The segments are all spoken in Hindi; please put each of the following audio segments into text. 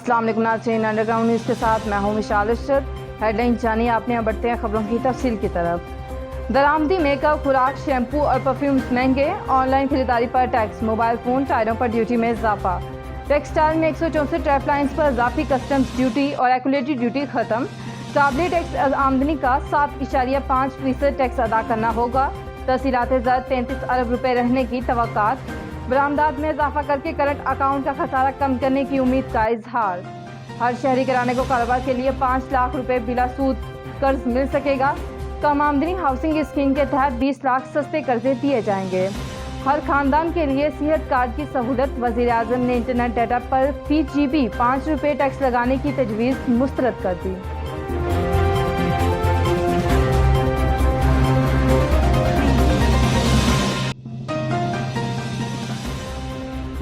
अस्सलाम वालेकुम नाज़रीन, अंडरग्राउंड न्यूज़ के साथ मैं हूं विशाल अरशद। हेडलाइन जानिए, आपने अब बढ़ते हैं खबरों की तफसील की तरफ। दरामदी मेकअप, खुराक, शैम्पू और परफ्यूम्स महंगे, ऑनलाइन खरीदारी पर टैक्स, मोबाइल फ़ोन, टायरों पर ड्यूटी में इजाफा। टेक्सटाइल में 164 ट्रैफलाइंस पर इजाफी कस्टम्स ड्यूटी और एक्यूलेटरी ड्यूटी खत्म। काबिल टैक्स आमदनी का 7.5% टैक्स अदा करना होगा। तहसीलात ज़र 33 अरब रुपए रहने की तवक्कात। बरामदात में इजाफा करके करंट अकाउंट का खसारा कम करने की उम्मीद का इजहार। हर शहरी घराने को कारोबार के लिए 5 लाख रुपए बिला सूद कर्ज मिल सकेगा। कम आमदनी हाउसिंग स्कीम के तहत 20 लाख सस्ते कर्जे दिए जाएंगे। हर खानदान के लिए सेहत कार्ड की सहूलत। वज़ीर आज़म ने इंटरनेट डाटा पर फी GB 5 रुपए टैक्स लगाने की तजवीज़ मुस्तरद कर दी।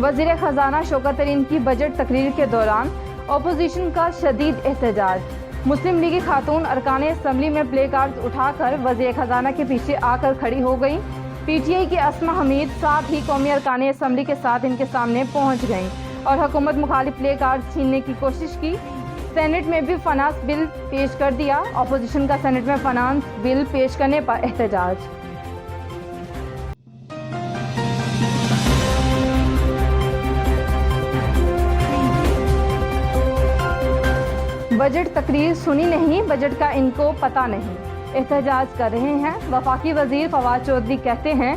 वज़ीर ख़जाना शौकत तरीन की बजट तकरीर के दौरान अपोजिशन का शदीद एहतजाज। मुस्लिम लीगी खातून अरकान असम्बली में प्ले कार्ड्स उठाकर वज़ीर ख़जाना के पीछे आकर खड़ी हो गई। PTI की अस्मा हमीद साथ ही कौमी अरकान असम्बली के साथ इनके सामने पहुंच गईं और हुकूमत मुखालिफ प्ले कार्ड्स छीनने की कोशिश की। सेनेट में भी फाइनेंस बिल पेश कर दिया। अपोजिशन का सेनेट में फाइनेंस बिल पेश करने पर एहतजाज। बजट तकरीर सुनी नहीं, बजट का इनको पता नहीं, एहतजाज कर रहे हैं। वफाकी वजीर फवाद चौधरी कहते हैं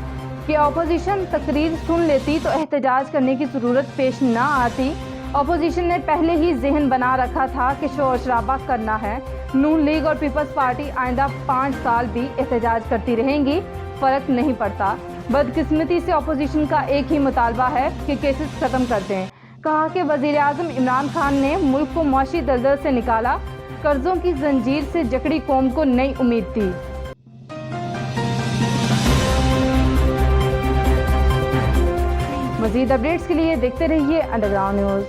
कि अपोजिशन तकरीर सुन लेती तो एहतजाज करने की ज़रूरत पेश ना आती। अपोजिशन ने पहले ही जहन बना रखा था कि शोर शराबा करना है। नून लीग और पीपल्स पार्टी आइंदा 5 साल भी एहतजाज करती रहेंगी, फ़र्क नहीं पड़ता। बदकिस्मती से अपोजिशन का एक ही मुतालबा है कि केसेस ख़त्म कर दें। कहा कि वज़ीर आज़म इमरान खान ने मुल्क को मुआशी दलदल से निकाला, कर्जों की जंजीर से जकड़ी कौम को नई उम्मीद दी। मज़ीद अपडेट्स के लिए देखते रहिए अंडरग्राउंड न्यूज़।